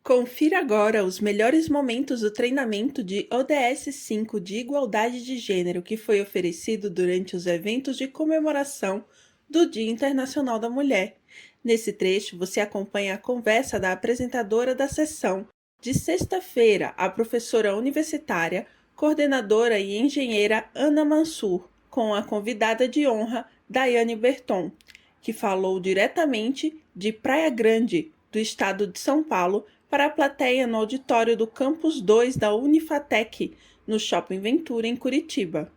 Confira agora os melhores momentos do treinamento de ODS 5 de Igualdade de Gênero que foi oferecido durante os eventos de comemoração do Dia Internacional da Mulher. Nesse trecho, você acompanha a conversa da apresentadora da sessão de sexta-feira, a professora universitária, coordenadora e engenheira Ana Mansur, com a convidada de honra Daiane Berton, que falou diretamente de Praia Grande, do estado de São Paulo, para a plateia no auditório do Campus 2 da Unifatec, no Shopping Ventura, em Curitiba.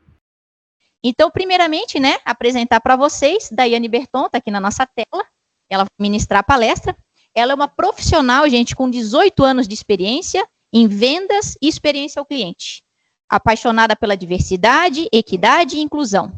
Então, primeiramente, apresentar para vocês, Daiane Berton, está aqui na nossa tela, ela vai ministrar a palestra. Ela é uma profissional, gente, com 18 anos de experiência em vendas e experiência ao cliente. Apaixonada pela diversidade, equidade e inclusão.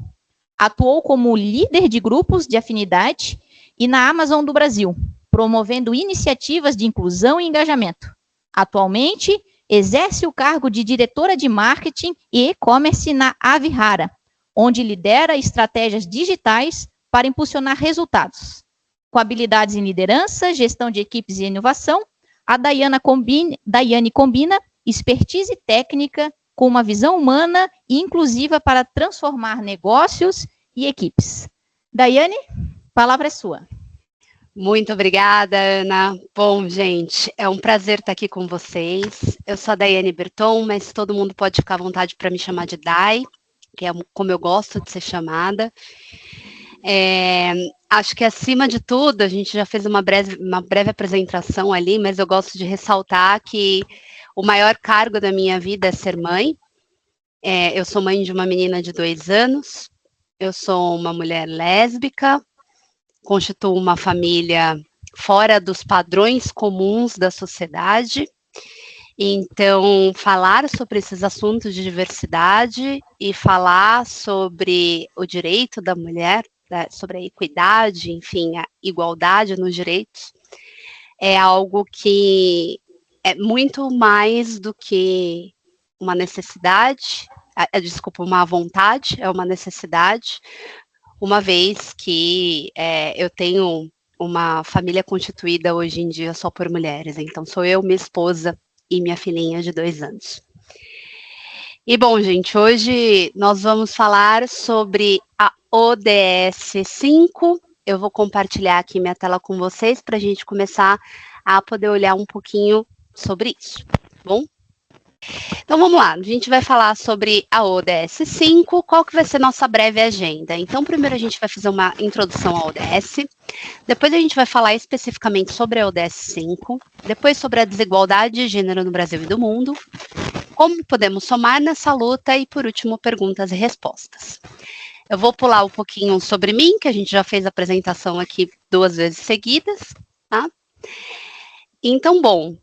Atuou como líder de grupos de afinidade e na Amazon do Brasil, promovendo iniciativas de inclusão e engajamento. Atualmente, exerce o cargo de diretora de marketing e e-commerce na Avihara, onde lidera estratégias digitais para impulsionar resultados. Com habilidades em liderança, gestão de equipes e inovação, a Daiane combina expertise técnica com uma visão humana e inclusiva para transformar negócios e equipes. Daiane, a palavra é sua. Muito obrigada, Ana. Bom, gente, é um prazer estar aqui com vocês. Eu sou a Daiane Berton, mas todo mundo pode ficar à vontade para me chamar de Dai, que é como eu gosto de ser chamada. Acho que, acima de tudo, a gente já fez uma breve apresentação ali, mas eu gosto de ressaltar que o maior cargo da minha vida é ser mãe. Eu sou mãe de uma menina de 2 anos, eu sou uma mulher lésbica, constituo uma família fora dos padrões comuns da sociedade. Então, falar sobre esses assuntos de diversidade e falar sobre o direito da mulher, sobre a equidade, enfim, a igualdade nos direitos, é algo que é muito mais do que uma necessidade, uma vontade, é uma necessidade, uma vez que eu tenho uma família constituída hoje em dia só por mulheres. Então, sou eu, minha esposa e minha filhinha de 2 anos. E, bom, gente, hoje nós vamos falar sobre a ODS 5. Eu vou compartilhar aqui minha tela com vocês para a gente começar a poder olhar um pouquinho sobre isso, tá bom? Então, vamos lá, a gente vai falar sobre a ODS 5, qual que vai ser nossa breve agenda. Então, primeiro a gente vai fazer uma introdução à ODS, depois a gente vai falar especificamente sobre a ODS 5, depois sobre a desigualdade de gênero no Brasil e do mundo, como podemos somar nessa luta e, por último, perguntas e respostas. Eu vou pular um pouquinho sobre mim, que a gente já fez a apresentação aqui 2 vezes seguidas, tá? Então, bom,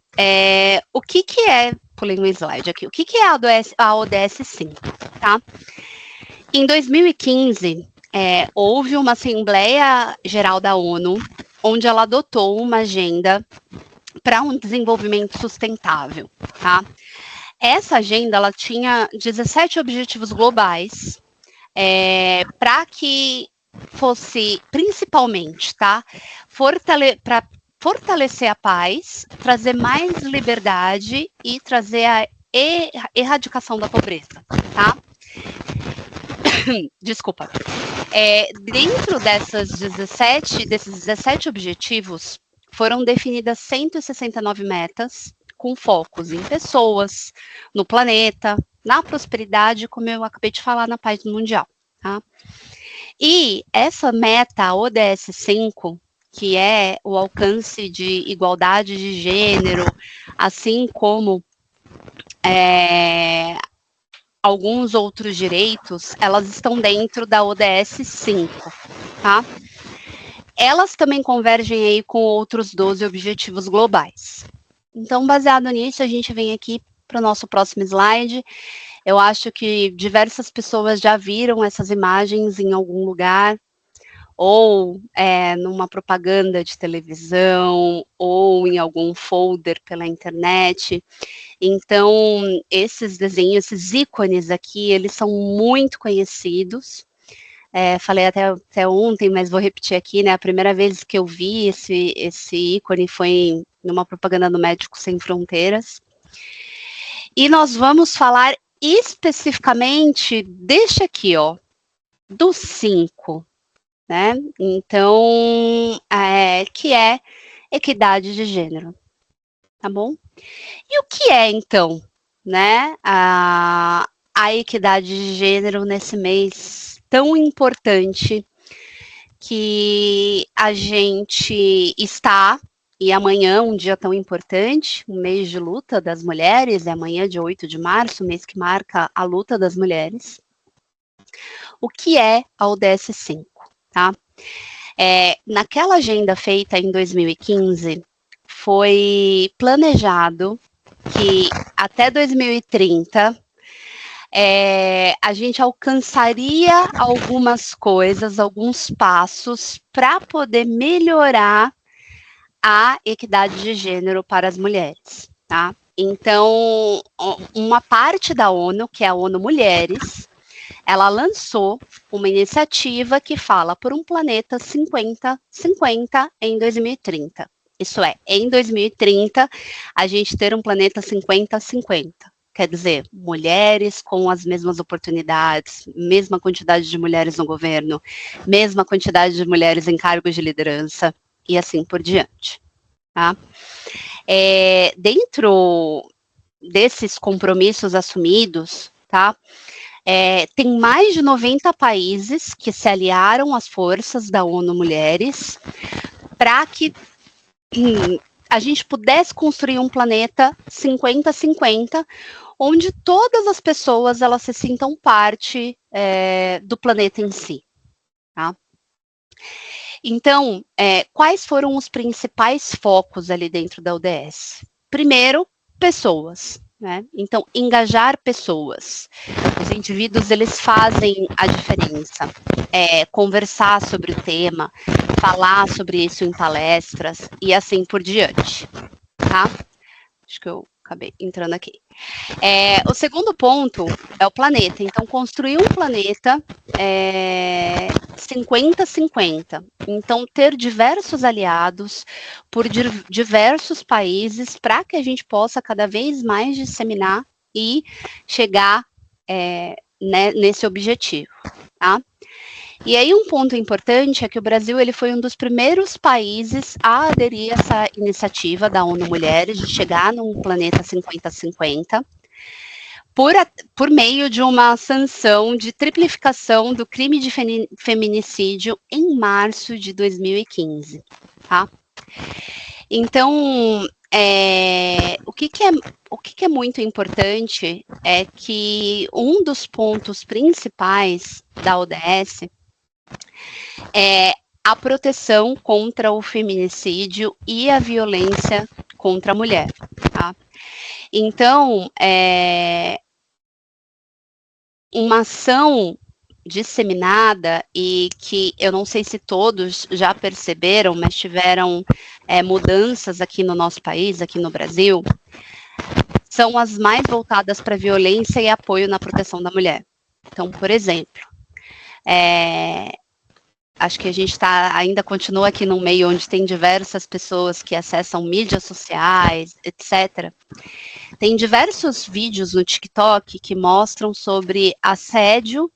o que é... Pulei um slide aqui. O que é a ODS 5, tá? Em 2015, houve uma Assembleia Geral da ONU, onde ela adotou uma agenda para um desenvolvimento sustentável, tá? Essa agenda, ela tinha 17 objetivos globais, para que fosse, principalmente, tá? Para fortalecer a paz, trazer mais liberdade e trazer a erradicação da pobreza, tá? Desculpa. Dentro desses 17 objetivos, foram definidas 169 metas, com focos em pessoas, no planeta, na prosperidade, como eu acabei de falar, na paz mundial, tá? E essa meta, a ODS 5, que é o alcance de igualdade de gênero, assim como alguns outros direitos, elas estão dentro da ODS 5, tá? Elas também convergem aí com outros 12 objetivos globais. Então, baseado nisso, a gente vem aqui para o nosso próximo slide. Eu acho que diversas pessoas já viram essas imagens em algum lugar, ou numa propaganda de televisão, ou em algum folder pela internet. Então, esses desenhos, esses ícones aqui, eles são muito conhecidos. Falei até ontem, mas vou repetir aqui, né? A primeira vez que eu vi esse ícone foi numa propaganda do Médicos Sem Fronteiras. E nós vamos falar especificamente deste aqui, ó, do 5, né? Então, que é equidade de gênero, tá bom? E o que é, então, né, a equidade de gênero nesse mês tão importante que a gente está, e amanhã, um dia tão importante, um mês de luta das mulheres, é amanhã, dia 8 de março, mês que marca a luta das mulheres. O que é a ODS 5, tá? Naquela agenda feita em 2015, foi planejado que até 2030 a gente alcançaria algumas coisas, alguns passos para poder melhorar a equidade de gênero para as mulheres, tá? Então, uma parte da ONU, que é a ONU Mulheres, ela lançou uma iniciativa que fala por um planeta 50-50 em 2030. Isso é, em 2030, a gente ter um planeta 50-50. Quer dizer, mulheres com as mesmas oportunidades, mesma quantidade de mulheres no governo, mesma quantidade de mulheres em cargos de liderança, e assim por diante, tá? Dentro desses compromissos assumidos, tá? Tem mais de 90 países que se aliaram às forças da ONU Mulheres para que a gente pudesse construir um planeta 50-50, onde todas as pessoas elas se sintam parte do planeta em si, tá? Então, quais foram os principais focos ali dentro da ODS? Primeiro, pessoas, né? Então, engajar pessoas. Os indivíduos, eles fazem a diferença. Conversar sobre o tema, falar sobre isso em palestras e assim por diante, tá? Acho que eu acabei entrando aqui. O segundo ponto é o planeta. Então, construir um planeta 50-50. Então, ter diversos aliados por diversos países para que a gente possa cada vez mais disseminar e chegar nesse objetivo, tá? E aí um ponto importante é que o Brasil ele foi um dos primeiros países a aderir a essa iniciativa da ONU Mulheres de chegar num planeta 50-50 por meio de uma sanção de triplificação do crime de feminicídio em março de 2015, tá? Então, o que é muito importante é que um dos pontos principais da ODS é a proteção contra o feminicídio e a violência contra a mulher, tá? Então, uma ação disseminada e que eu não sei se todos já perceberam, mas tiveram mudanças aqui no nosso país, aqui no Brasil, são as mais voltadas para violência e apoio na proteção da mulher. Então, por exemplo, acho que a gente ainda continua aqui num meio onde tem diversas pessoas que acessam mídias sociais, etc. Tem diversos vídeos no TikTok que mostram sobre assédio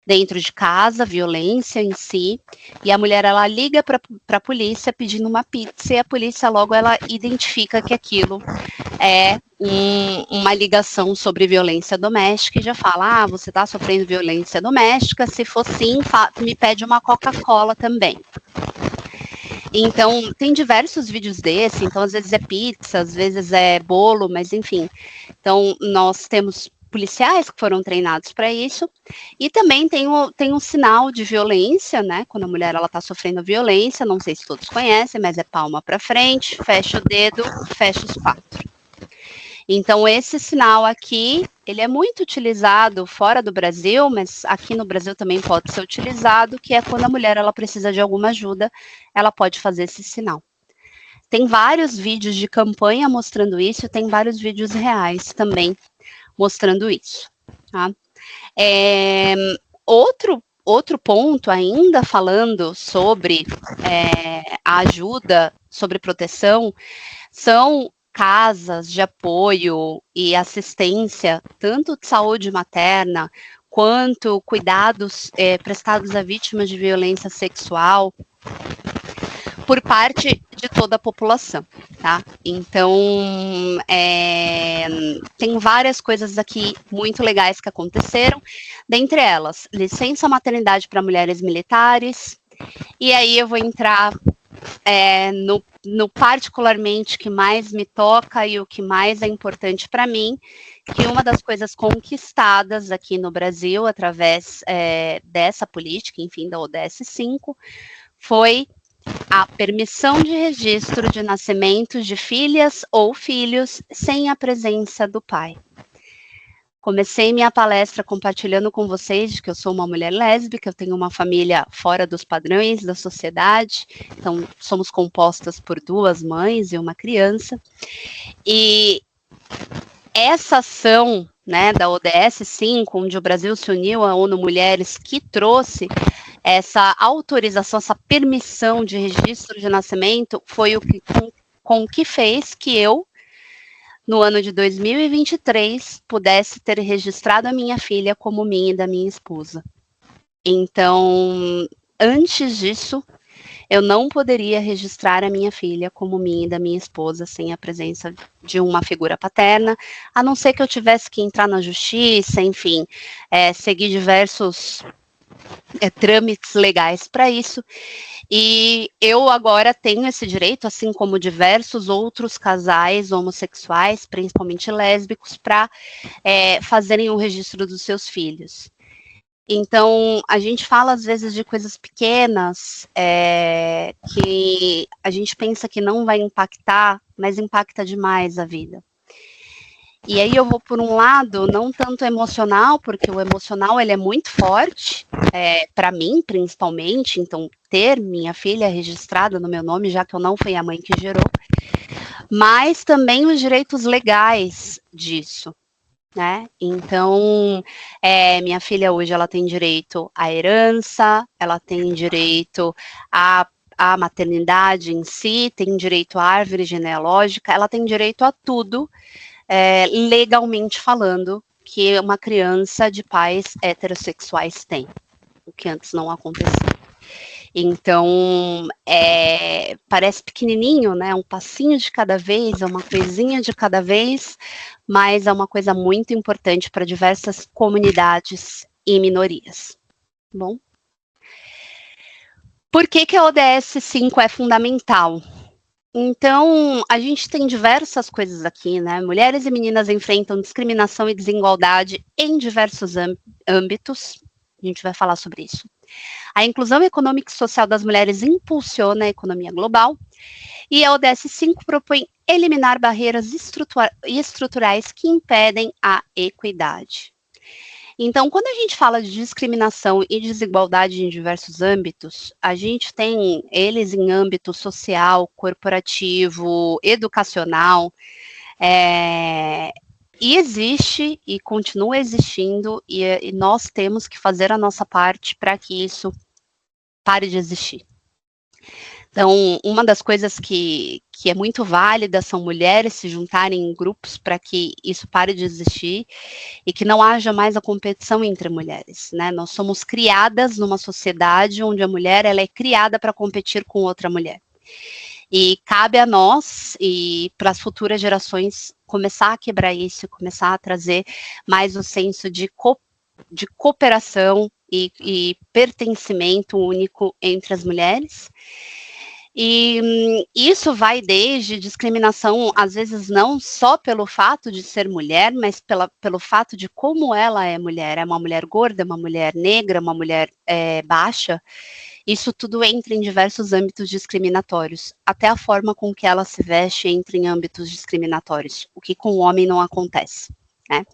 dentro de casa, violência em si, e a mulher ela liga para a polícia pedindo uma pizza e a polícia logo ela identifica que aquilo é uma ligação sobre violência doméstica e já fala, você está sofrendo violência doméstica, se for sim, me pede uma Coca-Cola também. Então, tem diversos vídeos desse, então às vezes é pizza, às vezes é bolo, mas enfim. Então, nós temos policiais que foram treinados para isso, e também tem um sinal de violência, né, quando a mulher está sofrendo violência, não sei se todos conhecem, mas é palma para frente, fecha o dedo, fecha os 4. Então, esse sinal aqui, ele é muito utilizado fora do Brasil, mas aqui no Brasil também pode ser utilizado, que é quando a mulher ela precisa de alguma ajuda, ela pode fazer esse sinal. Tem vários vídeos de campanha mostrando isso, tem vários vídeos reais também mostrando isso, tá? Outro outro ponto, ainda falando sobre a ajuda, sobre proteção, são casas de apoio e assistência, tanto de saúde materna, quanto cuidados prestados a vítimas de violência sexual, por parte de toda a população, tá? Então, tem várias coisas aqui muito legais que aconteceram, dentre elas, licença maternidade para mulheres militares, e aí eu vou entrar no particularmente que mais me toca e o que mais é importante para mim, que uma das coisas conquistadas aqui no Brasil, através dessa política, enfim, da ODS 5, foi a permissão de registro de nascimentos de filhas ou filhos sem a presença do pai. Comecei minha palestra compartilhando com vocês de que eu sou uma mulher lésbica, eu tenho uma família fora dos padrões da sociedade, então somos compostas por 2 mães e uma criança, e essa ação, né, da ODS 5, onde o Brasil se uniu à ONU Mulheres, que trouxe essa autorização, essa permissão de registro de nascimento, foi o que com que fez que eu, no ano de 2023, pudesse ter registrado a minha filha como minha e da minha esposa. Então, antes disso, eu não poderia registrar a minha filha como minha e da minha esposa sem a presença de uma figura paterna, a não ser que eu tivesse que entrar na justiça, enfim, seguir diversos trâmites legais para isso. E eu agora tenho esse direito, assim como diversos outros casais homossexuais, principalmente lésbicos, para fazerem o registro dos seus filhos. Então, a gente fala às vezes de coisas pequenas que a gente pensa que não vai impactar, mas impacta demais a vida. E aí eu vou por um lado, não tanto emocional, porque o emocional ele é muito forte, para mim principalmente, então ter minha filha registrada no meu nome, já que eu não fui a mãe que gerou, mas também os direitos legais disso, né? Então, minha filha hoje ela tem direito à herança, ela tem direito à maternidade em si, tem direito à árvore genealógica, ela tem direito a tudo, legalmente falando, que uma criança de pais heterossexuais tem, o que antes não acontecia. Então, parece pequenininho, né? Um passinho de cada vez, é uma coisinha de cada vez, mas é uma coisa muito importante para diversas comunidades e minorias. Bom, por que a ODS 5 é fundamental? Então, a gente tem diversas coisas aqui, né? Mulheres e meninas enfrentam discriminação e desigualdade em diversos âmbitos. A gente vai falar sobre isso. A inclusão econômica e social das mulheres impulsiona a economia global. E a ODS 5 propõe eliminar barreiras estruturais que impedem a equidade. Então, quando a gente fala de discriminação e desigualdade em diversos âmbitos, a gente tem eles em âmbito social, corporativo, educacional, e existe e continua existindo, e nós temos que fazer a nossa parte para que isso pare de existir. Então, uma das coisas que é muito válida são mulheres se juntarem em grupos para que isso pare de existir e que não haja mais a competição entre mulheres, né? Nós somos criadas numa sociedade onde a mulher ela é criada para competir com outra mulher. E cabe a nós e para as futuras gerações começar a quebrar isso, começar a trazer mais o senso de cooperação e pertencimento único entre as mulheres. E isso vai desde discriminação, às vezes não só pelo fato de ser mulher, mas pelo fato de como ela é uma mulher gorda, uma mulher negra, uma mulher baixa. Isso tudo entra em diversos âmbitos discriminatórios, até a forma com que ela se veste entra em âmbitos discriminatórios, o que com o homem não acontece. Né?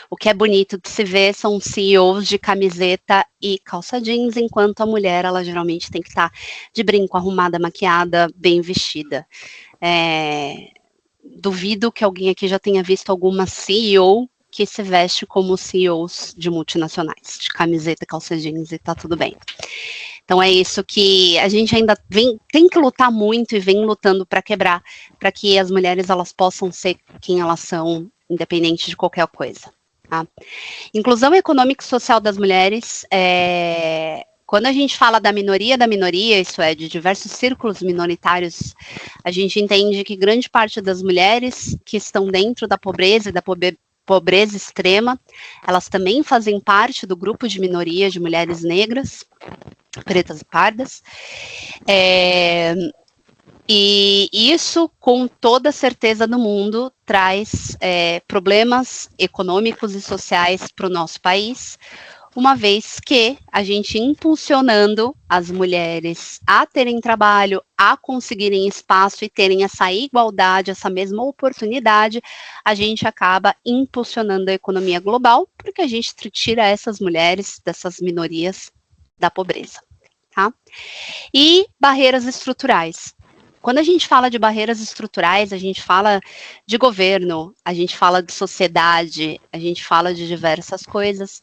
O que é bonito de se ver são CEOs de camiseta e calça jeans, enquanto a mulher, ela geralmente tem que estar de brinco, arrumada, maquiada, bem vestida. Duvido que alguém aqui já tenha visto alguma CEO que se veste como CEOs de multinacionais, de camiseta, calça jeans e tá tudo bem. Então é isso que a gente ainda tem que lutar muito e vem lutando para quebrar, para que as mulheres elas possam ser quem elas são, independente de qualquer coisa. Tá? Inclusão econômica e social das mulheres, quando a gente fala da minoria, isso é, de diversos círculos minoritários, a gente entende que grande parte das mulheres que estão dentro da pobreza e da pobreza extrema, elas também fazem parte do grupo de minoria de mulheres negras, pretas e pardas, e isso, com toda certeza do mundo, traz problemas econômicos e sociais para o nosso país, uma vez que a gente impulsionando as mulheres a terem trabalho, a conseguirem espaço e terem essa igualdade, essa mesma oportunidade, a gente acaba impulsionando a economia global, porque a gente tira essas mulheres, dessas minorias, da pobreza. Tá? E barreiras estruturais. Quando a gente fala de barreiras estruturais, a gente fala de governo, a gente fala de sociedade, a gente fala de diversas coisas.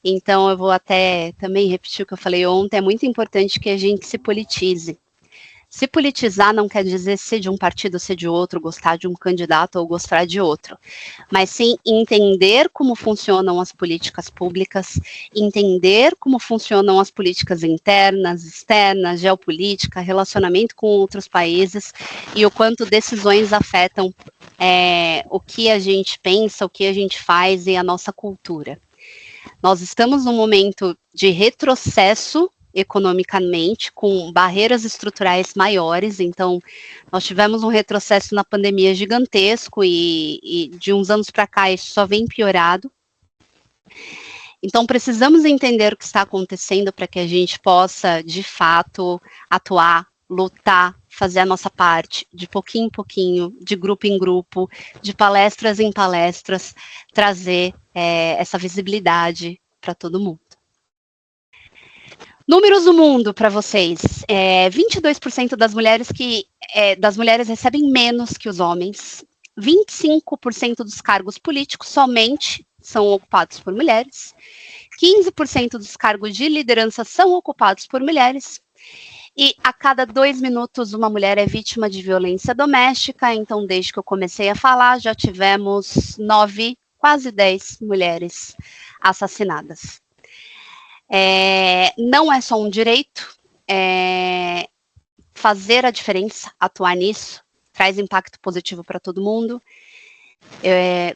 Então, eu vou até também repetir o que eu falei ontem, é muito importante que a gente se politize. Se politizar não quer dizer ser de um partido, ser de outro, gostar de um candidato ou gostar de outro, mas sim entender como funcionam as políticas públicas, entender como funcionam as políticas internas, externas, geopolítica, relacionamento com outros países e o quanto decisões afetam o que a gente pensa, o que a gente faz e a nossa cultura. Nós estamos num momento de retrocesso economicamente, com barreiras estruturais maiores, então nós tivemos um retrocesso na pandemia gigantesco e de uns anos para cá isso só vem piorado. Então precisamos entender o que está acontecendo para que a gente possa, de fato, atuar, lutar, fazer a nossa parte, de pouquinho em pouquinho, de grupo em grupo, de palestras em palestras, trazer essa visibilidade para todo mundo. Números do mundo para vocês. 22% das mulheres recebem menos que os homens. 25% dos cargos políticos somente são ocupados por mulheres. 15% dos cargos de liderança são ocupados por mulheres. E a cada 2 minutos uma mulher é vítima de violência doméstica. Então, desde que eu comecei a falar, já tivemos 9, quase 10 mulheres assassinadas. Não é só um direito, fazer a diferença, atuar nisso, traz impacto positivo para todo mundo.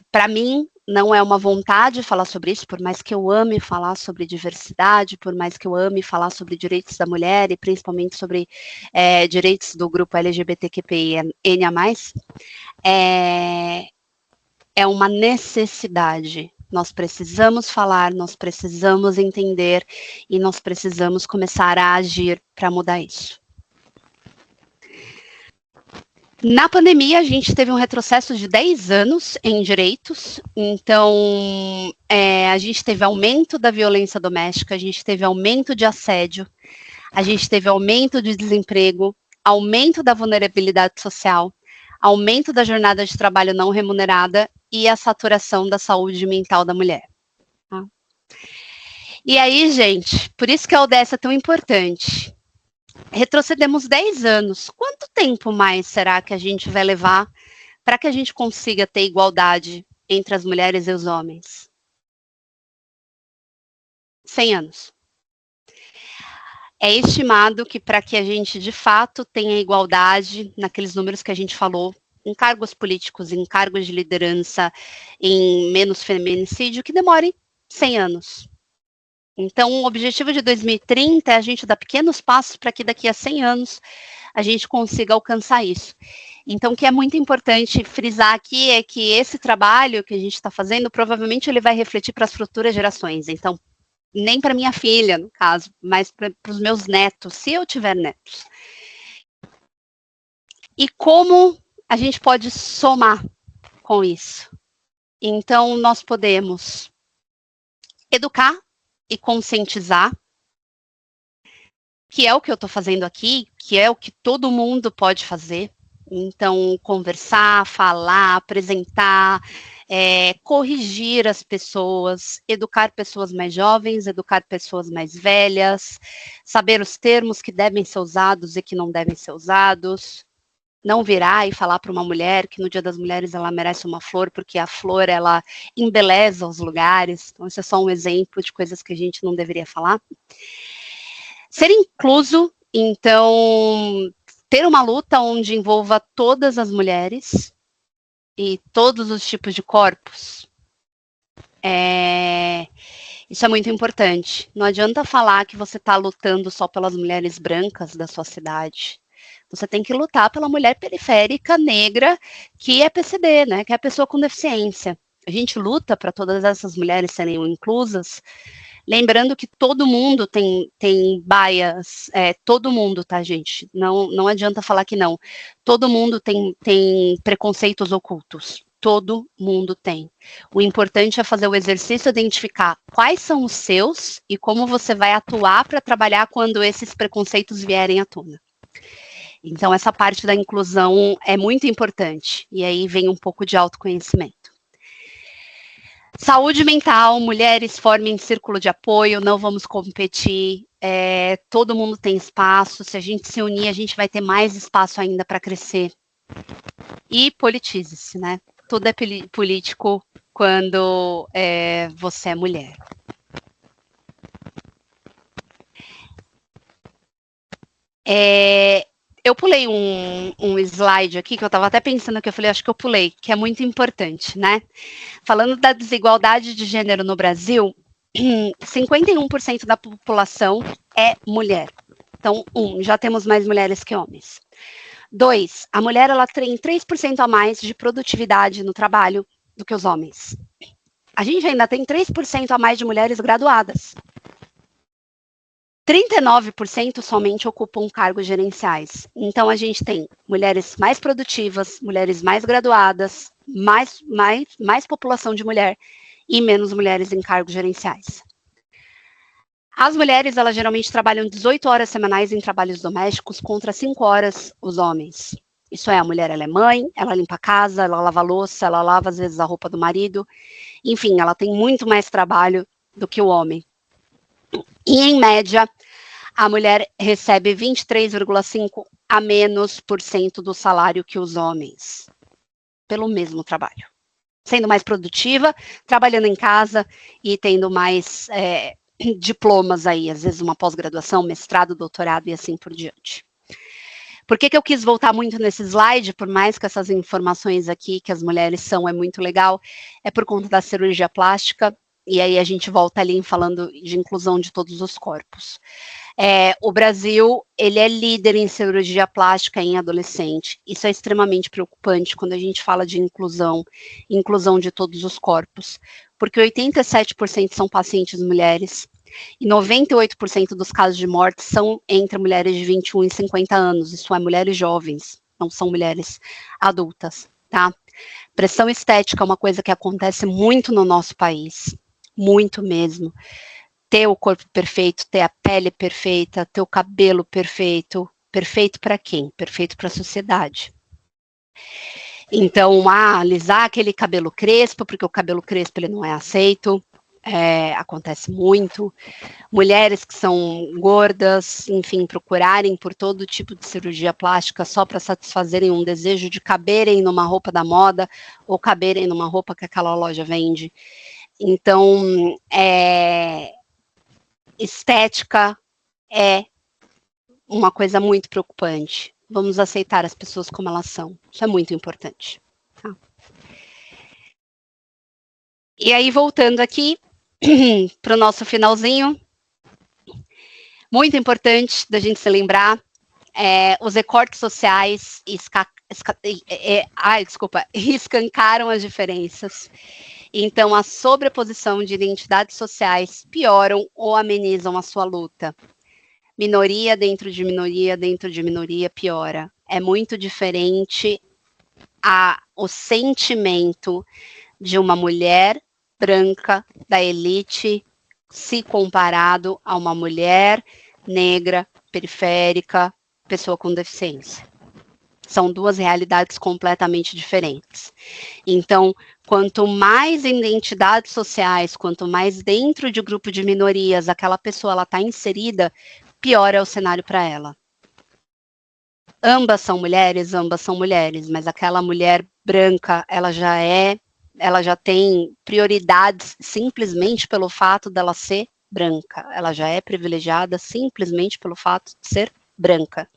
Para mim, não é uma vontade falar sobre isso, por mais que eu ame falar sobre diversidade, por mais que eu ame falar sobre direitos da mulher e principalmente sobre direitos do grupo LGBTQIA+, é uma necessidade. Nós precisamos falar, nós precisamos entender e nós precisamos começar a agir para mudar isso. Na pandemia, a gente teve um retrocesso de 10 anos em direitos, então a gente teve aumento da violência doméstica, a gente teve aumento de assédio, a gente teve aumento de desemprego, aumento da vulnerabilidade social, aumento da jornada de trabalho não remunerada e a saturação da saúde mental da mulher. Tá? E aí, gente, por isso que a ODS é tão importante. Retrocedemos 10 anos. Quanto tempo mais será que a gente vai levar para que a gente consiga ter igualdade entre as mulheres e os homens? 100 anos. É estimado que para que a gente, de fato, tenha igualdade naqueles números que a gente falou, em cargos políticos, em cargos de liderança, em menos feminicídio, que demore 100 anos. Então, o objetivo de 2030 é a gente dar pequenos passos para que daqui a 100 anos a gente consiga alcançar isso. Então, o que é muito importante frisar aqui é que esse trabalho que a gente está fazendo, provavelmente ele vai refletir para as futuras gerações. Então, nem para minha filha, no caso, mas para os meus netos, se eu tiver netos. E como a gente pode somar com isso? Então, nós podemos educar e conscientizar, que é o que eu estou fazendo aqui, que é o que todo mundo pode fazer. Então, conversar, falar, apresentar, corrigir as pessoas, educar pessoas mais jovens, educar pessoas mais velhas, saber os termos que devem ser usados e que não devem ser usados, não virar e falar para uma mulher que no Dia das Mulheres ela merece uma flor, porque a flor, ela embeleza os lugares. Então, esse é só um exemplo de coisas que a gente não deveria falar. Ser incluso, então, ter uma luta onde envolva todas as mulheres e todos os tipos de corpos. Isso é muito importante. Não adianta falar que você está lutando só pelas mulheres brancas da sua cidade. Você tem que lutar pela mulher periférica negra, que é PCD, né? Que é a pessoa com deficiência. A gente luta para todas essas mulheres serem inclusas, lembrando que todo mundo tem bias, todo mundo, tá, gente? Não adianta falar que não. Todo mundo tem preconceitos ocultos. Todo mundo tem. O importante é fazer o exercício, identificar quais são os seus e como você vai atuar para trabalhar quando esses preconceitos vierem à tona. Então, essa parte da inclusão é muito importante. E aí vem um pouco de autoconhecimento. Saúde mental, mulheres formem círculo de apoio, não vamos competir. Todo mundo tem espaço. Se a gente se unir, a gente vai ter mais espaço ainda para crescer. E politize-se, né? Tudo é político quando você é mulher. Eu pulei um slide aqui, que eu estava até pensando que eu falei, acho que eu pulei, que é muito importante, né? Falando da desigualdade de gênero no Brasil, 51% da população é mulher. Então, já temos mais mulheres que homens. 2, a mulher ela tem 3% a mais de produtividade no trabalho do que os homens. A gente ainda tem 3% a mais de mulheres graduadas. 39% somente ocupam cargos gerenciais. Então, a gente tem mulheres mais produtivas, mulheres mais graduadas, mais população de mulher e menos mulheres em cargos gerenciais. As mulheres, elas geralmente trabalham 18 horas semanais em trabalhos domésticos contra 5 horas os homens. Isso é, a mulher ela é mãe, ela limpa a casa, ela lava a louça, ela lava às vezes a roupa do marido. Enfim, ela tem muito mais trabalho do que o homem. E, em média, a mulher recebe 23,5% a menos do salário que os homens, pelo mesmo trabalho. Sendo mais produtiva, trabalhando em casa e tendo mais diplomas aí, às vezes uma pós-graduação, mestrado, doutorado e assim por diante. Por que eu quis voltar muito nesse slide, por mais que essas informações aqui, que as mulheres são, é muito legal, é por conta da cirurgia plástica. E aí a gente volta ali falando de inclusão de todos os corpos. O Brasil, ele é líder em cirurgia plástica em adolescente. Isso é extremamente preocupante quando a gente fala de inclusão de todos os corpos. Porque 87% são pacientes mulheres e 98% dos casos de morte são entre mulheres de 21 e 50 anos. Isso é, mulheres jovens, não são mulheres adultas, tá? Pressão estética é uma coisa que acontece muito no nosso país. Muito mesmo. Ter o corpo perfeito, ter a pele perfeita, ter o cabelo perfeito. Perfeito para quem? Perfeito para a sociedade. Então, alisar aquele cabelo crespo, porque o cabelo crespo ele não é aceito. Acontece muito. Mulheres que são gordas, enfim, procurarem por todo tipo de cirurgia plástica só para satisfazerem um desejo de caberem numa roupa da moda ou caberem numa roupa que aquela loja vende. Então, estética é uma coisa muito preocupante. Vamos aceitar as pessoas como elas são. Isso é muito importante. Tá? E aí, voltando aqui para o nosso finalzinho, muito importante da gente se lembrar, os recortes sociais escancaram as diferenças. Então, a sobreposição de identidades sociais pioram ou amenizam a sua luta. Minoria dentro de minoria piora. É muito diferente o sentimento de uma mulher branca da elite se comparado a uma mulher negra, periférica, pessoa com deficiência. São duas realidades completamente diferentes. Então, quanto mais em identidades sociais, quanto mais dentro de grupo de minorias aquela pessoa está inserida, pior é o cenário para ela. Ambas são mulheres, mas aquela mulher branca, ela já tem prioridades simplesmente pelo fato dela ser branca. Ela já é privilegiada simplesmente pelo fato de ser branca.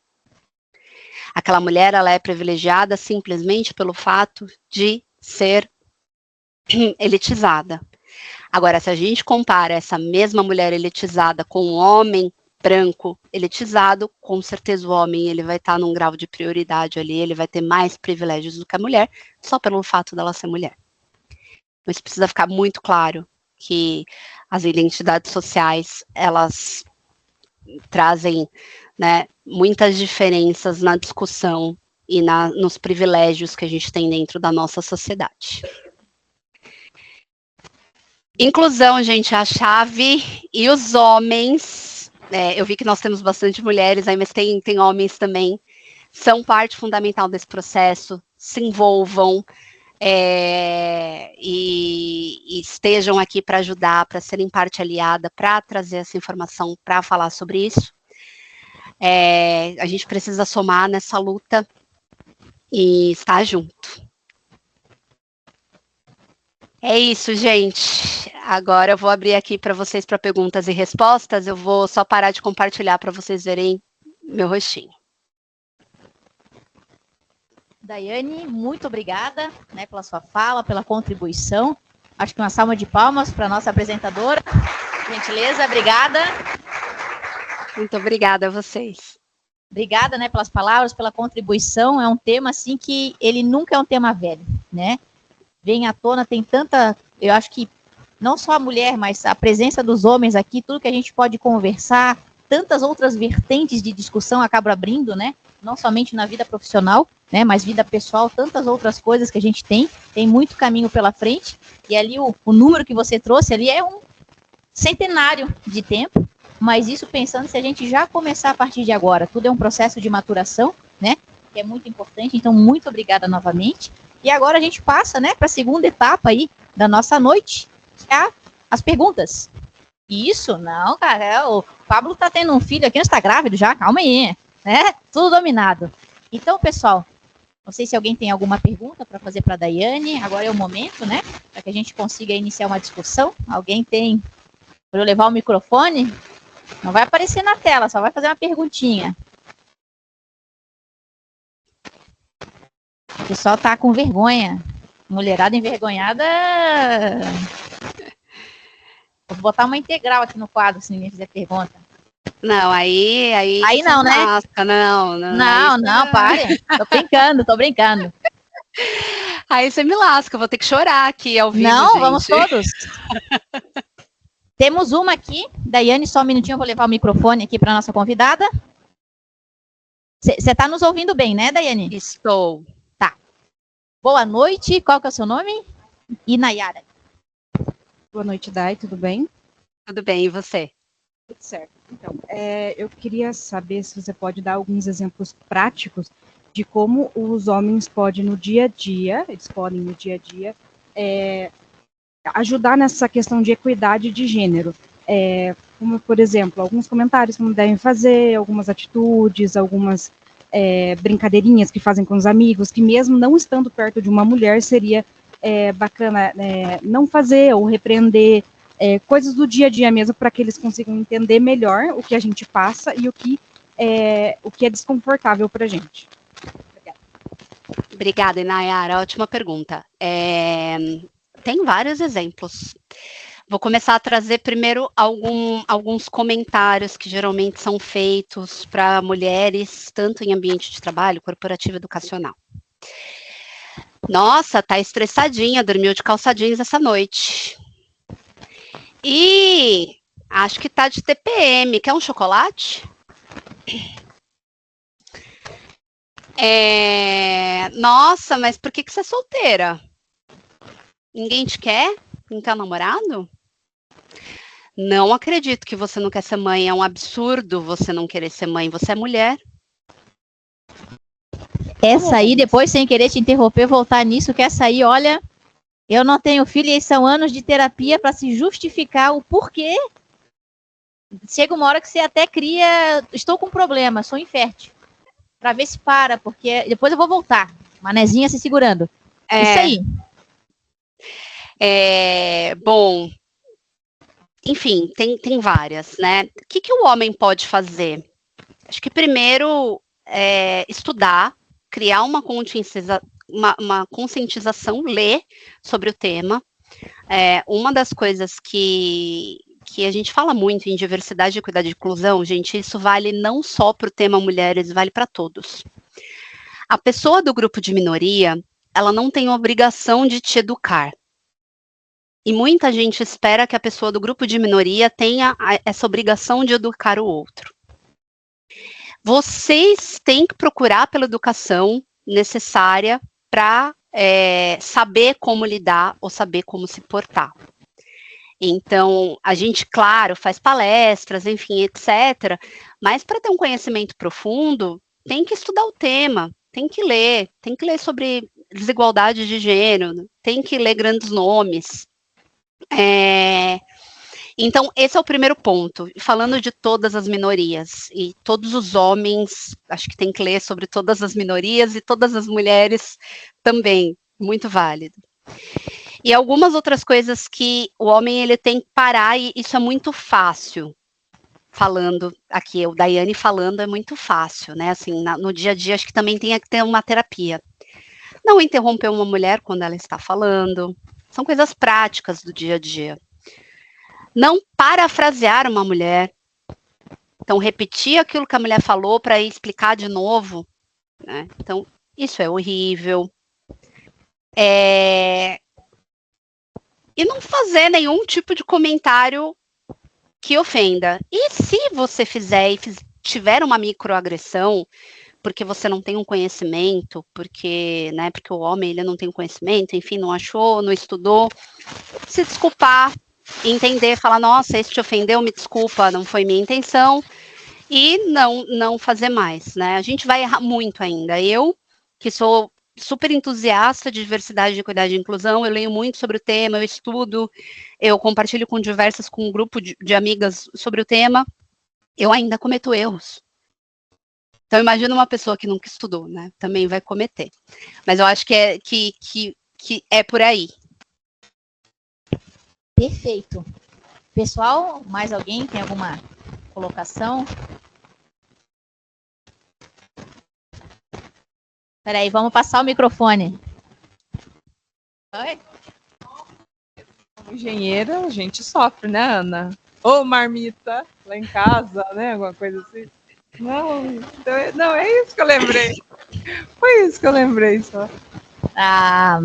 Aquela mulher, ela é privilegiada simplesmente pelo fato de ser elitizada. Agora, se a gente compara essa mesma mulher elitizada com um homem branco elitizado, com certeza o homem ele vai estar num grau de prioridade ali, ele vai ter mais privilégios do que a mulher, só pelo fato dela ser mulher. Então, isso precisa ficar muito claro, que as identidades sociais, elas trazem, né, muitas diferenças na discussão e nos privilégios que a gente tem dentro da nossa sociedade. Inclusão, gente, é a chave, e os homens, eu vi que nós temos bastante mulheres aí, mas tem homens também, são parte fundamental desse processo, se envolvam, e estejam aqui para ajudar, para serem parte aliada, para trazer essa informação, para falar sobre isso. A gente precisa somar nessa luta e estar junto. É isso, gente. Agora eu vou abrir aqui para vocês para perguntas e respostas. Eu vou só parar de compartilhar para vocês verem meu rostinho. Daiane, muito obrigada, né, pela sua fala, pela contribuição. Acho que uma salva de palmas para a nossa apresentadora. Gentileza, obrigada. Muito obrigada a vocês. Obrigada, né, pelas palavras, pela contribuição. É um tema, assim, que ele nunca é um tema velho, né? Vem à tona, tem tanta... Eu acho que não só a mulher, mas a presença dos homens aqui, tudo que a gente pode conversar, tantas outras vertentes de discussão acaba abrindo, né? Não somente na vida profissional, né, mas vida pessoal, tantas outras coisas que a gente tem muito caminho pela frente, e ali o número que você trouxe ali é um centenário de tempo, mas isso pensando se a gente já começar a partir de agora, tudo é um processo de maturação, né, que é muito importante, então muito obrigada novamente, e agora a gente passa, né, para a segunda etapa aí da nossa noite, que é as perguntas. Isso, não, cara, o Pablo tá tendo um filho aqui, está grávido já, calma aí, né, tudo dominado. Então, pessoal, não sei se alguém tem alguma pergunta para fazer para a Daiane, agora é o momento, né, para que a gente consiga iniciar uma discussão. Alguém tem, para eu levar o microfone? Não vai aparecer na tela, só vai fazer uma perguntinha. O pessoal tá com vergonha. Mulherada envergonhada. Vou botar uma integral aqui no quadro, se ninguém fizer pergunta. Não, aí não, né? Lasca, não, parem. Tô brincando. Aí você me lasca, eu vou ter que chorar aqui ao vivo, não, gente. Vamos todos. Temos uma aqui. Daiane, só um minutinho, eu vou levar o microfone aqui para nossa convidada. Você tá nos ouvindo bem, né, Daiane? Estou. Tá. Boa noite, qual que é o seu nome? E Nayara. Boa noite, Dai, tudo bem? Tudo bem, e você? Tudo certo. Então, eu queria saber se você pode dar alguns exemplos práticos de como os homens podem no dia a dia, ajudar nessa questão de equidade de gênero. Como, por exemplo, alguns comentários que devem fazer, algumas atitudes, algumas brincadeirinhas que fazem com os amigos, que mesmo não estando perto de uma mulher, seria bacana não fazer ou repreender, coisas do dia a dia mesmo, para que eles consigam entender melhor o que a gente passa e o que é desconfortável para a gente. Obrigada, Inayara, ótima pergunta. Tem vários exemplos. Vou começar a trazer primeiro alguns comentários que geralmente são feitos para mulheres, tanto em ambiente de trabalho, corporativo e educacional. Nossa, tá estressadinha, dormiu de calça jeans essa noite. E acho que tá de TPM. Quer um chocolate? Nossa, mas por que você é solteira? Ninguém te quer? Não quer namorado? Não acredito que você não quer ser mãe. É um absurdo você não querer ser mãe. Você é mulher. Essa aí, depois, sem querer te interromper, voltar nisso, que essa aí, olha, eu não tenho filho e são anos de terapia para se justificar o porquê. Chega uma hora que você até cria, estou com problema, sou infértil. Para ver se para, porque depois eu vou voltar. Manezinha se segurando. Isso aí. Bom, enfim, tem várias, né? O que o homem pode fazer? Acho que primeiro estudar, criar uma conscientização, ler sobre o tema. Uma das coisas que a gente fala muito em diversidade, equidade e inclusão, gente, isso vale não só para o tema mulheres, vale para todos. A pessoa do grupo de minoria, ela não tem obrigação de te educar. E muita gente espera que a pessoa do grupo de minoria tenha essa obrigação de educar o outro. Vocês têm que procurar pela educação necessária para saber como lidar ou saber como se portar. Então, a gente, claro, faz palestras, enfim, etc. Mas para ter um conhecimento profundo, tem que estudar o tema, tem que ler sobre desigualdade de gênero, tem que ler grandes nomes. Então, esse é o primeiro ponto. Falando de todas as minorias, e todos os homens, acho que tem que ler sobre todas as minorias, e todas as mulheres também, muito válido. E algumas outras coisas que o homem ele tem que parar, e isso é muito fácil. Falando aqui, o Daiane falando é muito fácil, né? Assim, no dia a dia, acho que também tem que ter uma terapia. Não interromper uma mulher quando ela está falando. São coisas práticas do dia a dia. Não parafrasear uma mulher. Então, repetir aquilo que a mulher falou para explicar de novo. Né? Então, isso é horrível. E não fazer nenhum tipo de comentário que ofenda. E se você fizer e tiver uma microagressão, porque você não tem um conhecimento, porque o homem ele não tem um conhecimento, enfim, não achou, não estudou, se desculpar, entender, falar, nossa, esse te ofendeu, me desculpa, não foi minha intenção, e não fazer mais, né? A gente vai errar muito ainda. Eu, que sou super entusiasta de diversidade, equidade e inclusão, eu leio muito sobre o tema, eu estudo, eu compartilho com um grupo de amigas sobre o tema, eu ainda cometo erros. Então, imagina uma pessoa que nunca estudou, né? Também vai cometer. Mas eu acho que é por aí. Perfeito. Pessoal, mais alguém tem alguma colocação? Peraí, vamos passar o microfone. Oi? Como engenheira, a gente sofre, né, Ana? Ou marmita lá em casa, né? Alguma coisa assim. Não, é isso que eu lembrei. Foi isso que eu lembrei só. A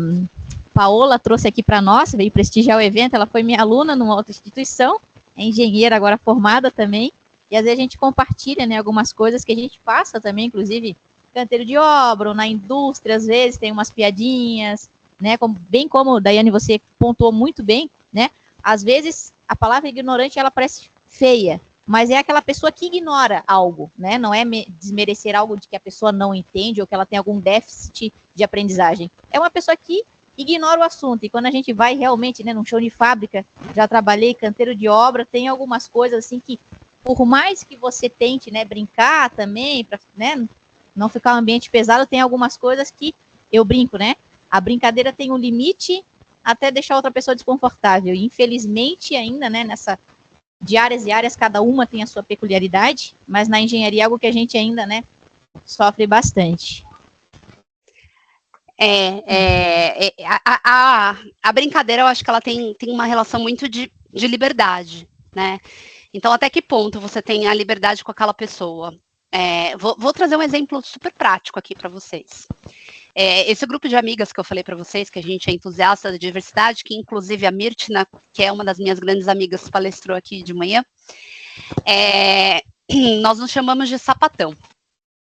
Paola trouxe aqui para nós, veio prestigiar o evento, ela foi minha aluna numa outra instituição, é engenheira agora formada também, e às vezes a gente compartilha, né, algumas coisas que a gente passa também, inclusive canteiro de obra, ou na indústria, às vezes tem umas piadinhas, né, bem como, Daiane, você pontuou muito bem, né, às vezes a palavra ignorante, ela parece feia, mas é aquela pessoa que ignora algo, né, não é desmerecer algo de que a pessoa não entende, ou que ela tem algum déficit de aprendizagem, é uma pessoa que ignora o assunto, e quando a gente vai realmente, né, num chão de fábrica, já trabalhei canteiro de obra, tem algumas coisas assim que, por mais que você tente, né, brincar também, para, né, não ficar um ambiente pesado, tem algumas coisas que eu brinco, né? A brincadeira tem um limite até deixar outra pessoa desconfortável. E, infelizmente, ainda, né, de áreas e áreas, cada uma tem a sua peculiaridade, mas na engenharia é algo que a gente ainda, né, sofre bastante. A brincadeira, eu acho que ela tem uma relação muito de liberdade, né? Então, até que ponto você tem a liberdade com aquela pessoa? Vou trazer um exemplo super prático aqui para vocês. Esse grupo de amigas que eu falei para vocês, que a gente é entusiasta da diversidade, que inclusive a Mirtina, que é uma das minhas grandes amigas, palestrou aqui de manhã, nós nos chamamos de sapatão.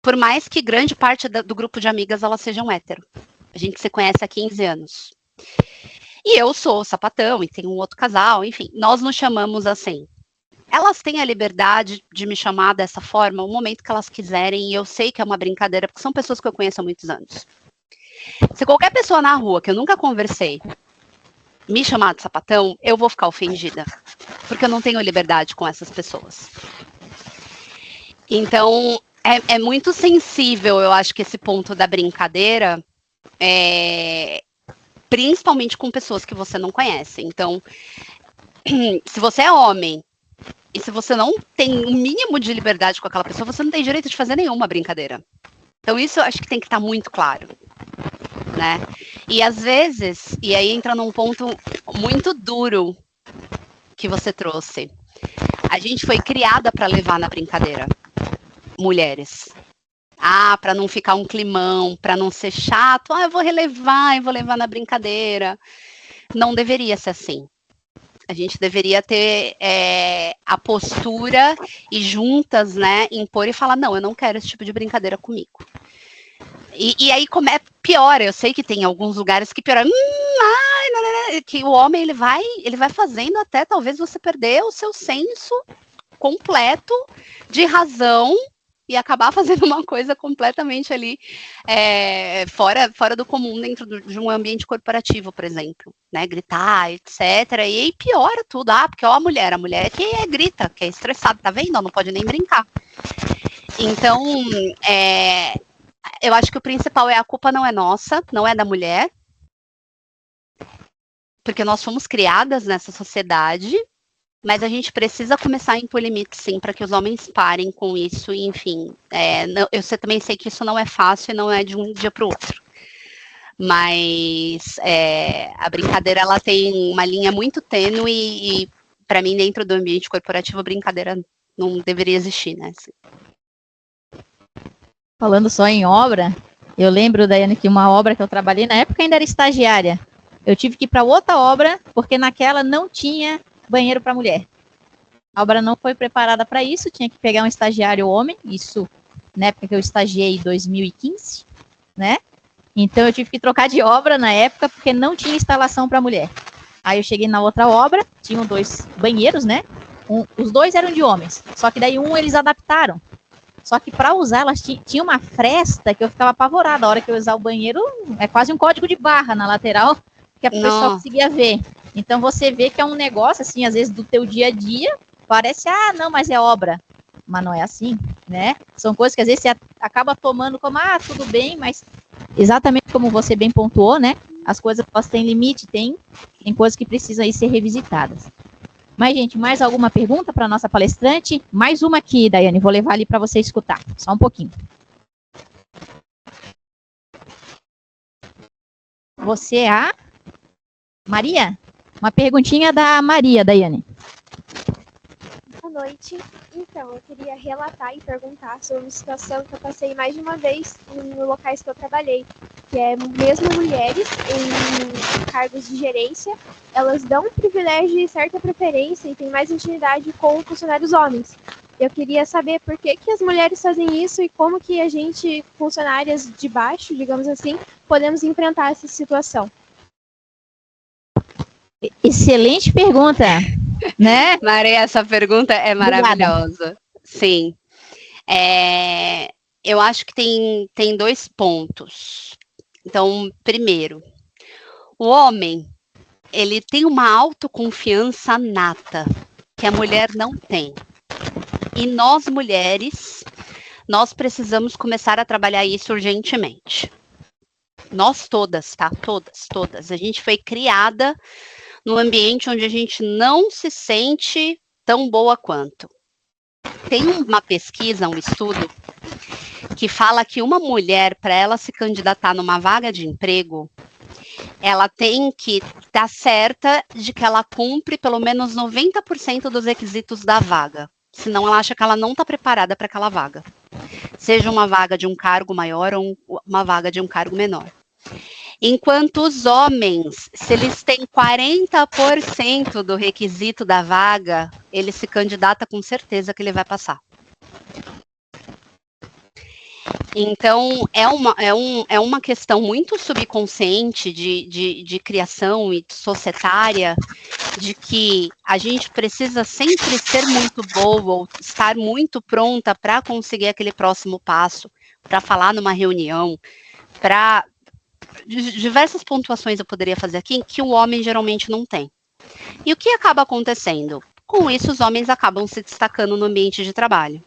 Por mais que grande parte do grupo de amigas elas sejam hétero. A gente se conhece há 15 anos. E eu sou sapatão, e tem um outro casal, enfim, nós nos chamamos assim. elas têm a liberdade de me chamar dessa forma, o momento que elas quiserem, e eu sei que é uma brincadeira, porque são pessoas que eu conheço há muitos anos. Se qualquer pessoa na rua que eu nunca conversei me chamar de sapatão, eu vou ficar ofendida, porque eu não tenho liberdade com essas pessoas. Então, é muito sensível, eu acho que esse ponto da brincadeira, principalmente com pessoas que você não conhece. Então, se você é homem, e se você não tem um mínimo de liberdade com aquela pessoa, você não tem direito de fazer nenhuma brincadeira. Então, isso eu acho que tem que estar muito claro, né? E às vezes, e aí entra num ponto muito duro que você trouxe. A gente foi criada para levar na brincadeira, mulheres. Para não ficar um climão, para não ser chato, eu vou relevar, eu vou levar na brincadeira. Não deveria ser assim. A gente deveria ter a postura e juntas, né, impor e falar, não, eu não quero esse tipo de brincadeira comigo. E aí piora, eu sei que tem alguns lugares que piora, que o homem ele vai fazendo até talvez você perder o seu senso completo de razão e acabar fazendo uma coisa completamente ali fora do comum dentro de um ambiente corporativo, por exemplo, né, gritar, etc. E aí piora tudo, porque a mulher que grita, que é estressada, tá vendo? Não pode nem brincar. Então, eu acho que o principal a culpa não é nossa, não é da mulher, porque nós fomos criadas nessa sociedade, mas a gente precisa começar a impor limites, sim, para que os homens parem com isso, e, enfim, eu também sei que isso não é fácil e não é de um dia para o outro, mas a brincadeira, ela tem uma linha muito tênue e para mim, dentro do ambiente corporativo, a brincadeira não deveria existir, né? Assim. Falando só em obra, eu lembro, Daiane, que uma obra que eu trabalhei, na época ainda era estagiária, eu tive que ir para outra obra, porque naquela não tinha banheiro para mulher. A obra não foi preparada para isso, tinha que pegar um estagiário homem, isso na época que eu estagiei em 2015, né? Então eu tive que trocar de obra na época, porque não tinha instalação para mulher. Aí eu cheguei na outra obra, tinham 2 banheiros, né? Os 2 eram de homens, só que daí eles adaptaram. Só que para usar, elas tinha uma fresta que eu ficava apavorada. A hora que eu usar o banheiro, é quase um código de barra na lateral, que a pessoa conseguia ver. Então você vê que é um negócio, assim, às vezes do teu dia a dia, parece, não, mas é obra. Mas não é assim, né? São coisas que às vezes você acaba tomando como, tudo bem, mas exatamente como você bem pontuou, né? As coisas têm limite, tem coisas que precisam aí ser revisitadas. Mas, gente, mais alguma pergunta para a nossa palestrante? Mais uma aqui, Daiane, vou levar ali para você escutar, só um pouquinho. Você é a Maria? Uma perguntinha da Maria, Daiane. Boa noite. Então, eu queria relatar e perguntar sobre uma situação que eu passei mais de uma vez em locais que eu trabalhei, que é mesmo mulheres em cargos de gerência, elas dão privilégio e certa preferência e têm mais intimidade com funcionários homens. Eu queria saber por que as mulheres fazem isso e como que a gente, funcionárias de baixo, digamos assim, podemos enfrentar essa situação. Excelente pergunta, né? Maria, essa pergunta é maravilhosa. Obrigada. Sim. Eu acho que tem 2 pontos. Então, primeiro, o homem, ele tem uma autoconfiança nata, que a mulher não tem. E nós, mulheres, nós precisamos começar a trabalhar isso urgentemente. Nós todas, tá? Todas. A gente foi criada num ambiente onde a gente não se sente tão boa quanto. Tem uma pesquisa, um estudo, que fala que uma mulher, para ela se candidatar numa vaga de emprego, ela tem que estar certa de que ela cumpre pelo menos 90% dos requisitos da vaga. Senão ela acha que ela não está preparada para aquela vaga. Seja uma vaga de um cargo maior ou uma vaga de um cargo menor. Enquanto os homens, se eles têm 40% do requisito da vaga, ele se candidata com certeza que ele vai passar. Então, é uma questão muito subconsciente de criação e societária de que a gente precisa sempre ser muito boa ou estar muito pronta para conseguir aquele próximo passo, para falar numa reunião, para diversas pontuações eu poderia fazer aqui, que o homem geralmente não tem. E o que acaba acontecendo? Com isso, os homens acabam se destacando no ambiente de trabalho.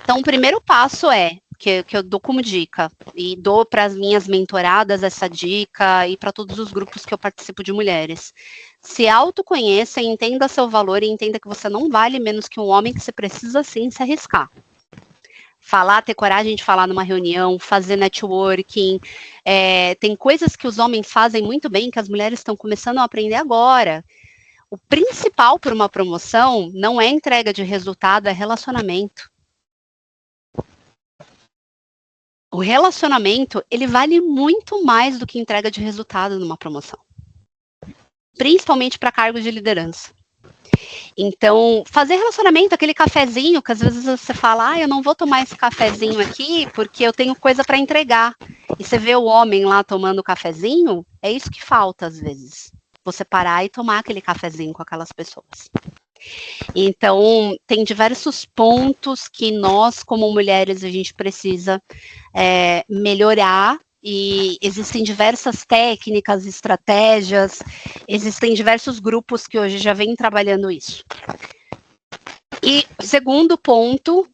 Então, o primeiro passo é, que eu dou como dica, e dou para as minhas mentoradas essa dica, e para todos os grupos que eu participo de mulheres. Se autoconheça, entenda seu valor e entenda que você não vale menos que um homem, que você precisa sim se arriscar. Falar, ter coragem de falar numa reunião, fazer networking, tem coisas que os homens fazem muito bem, que as mulheres estão começando a aprender agora. O principal para uma promoção não é entrega de resultado, é relacionamento. O relacionamento, ele vale muito mais do que entrega de resultado numa promoção. Principalmente para cargos de liderança. Então, fazer relacionamento, aquele cafezinho, que às vezes você fala, eu não vou tomar esse cafezinho aqui porque eu tenho coisa para entregar. E você vê o homem lá tomando cafezinho, é isso que falta às vezes. Você parar e tomar aquele cafezinho com aquelas pessoas. Então, tem diversos pontos que nós, como mulheres, a gente precisa melhorar, e existem diversas técnicas, estratégias, existem diversos grupos que hoje já vêm trabalhando isso. E o segundo ponto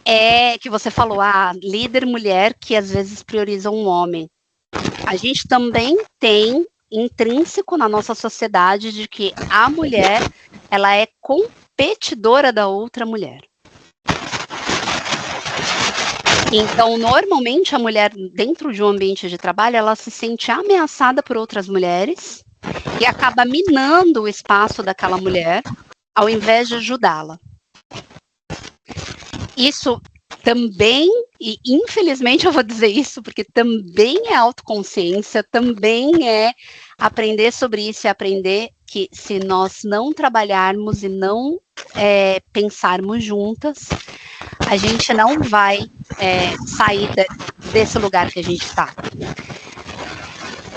é que você falou, líder mulher que às vezes prioriza um homem. A gente também tem intrínseco na nossa sociedade de que a mulher, ela é competidora da outra mulher. Então, normalmente, a mulher, dentro de um ambiente de trabalho, ela se sente ameaçada por outras mulheres e acaba minando o espaço daquela mulher, ao invés de ajudá-la. Isso também, e infelizmente eu vou dizer isso, porque também é autoconsciência, também é aprender sobre isso e aprender que se nós não trabalharmos e não pensarmos juntas, a gente não vai sair desse lugar que a gente está.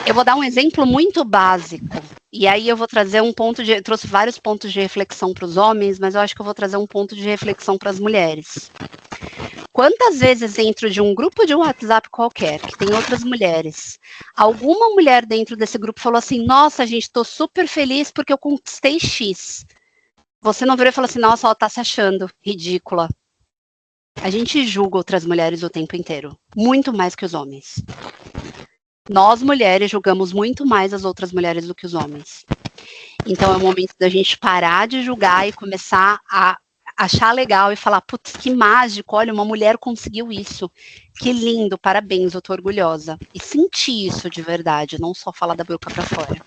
Eu vou dar um exemplo muito básico, e aí eu vou trazer eu trouxe vários pontos de reflexão para os homens, mas eu acho que eu vou trazer um ponto de reflexão para as mulheres. Quantas vezes dentro de um grupo de WhatsApp qualquer, que tem outras mulheres, alguma mulher dentro desse grupo falou assim, nossa, gente, estou super feliz porque eu conquistei X. Você não virou e falou assim, nossa, ela está se achando ridícula. A gente julga outras mulheres o tempo inteiro, muito mais que os homens. Nós, mulheres, julgamos muito mais as outras mulheres do que os homens. Então, é o momento da gente parar de julgar e começar a achar legal e falar, putz, que mágico, olha, uma mulher conseguiu isso. Que lindo, parabéns, eu tô orgulhosa. E sentir isso de verdade, não só falar da boca para fora.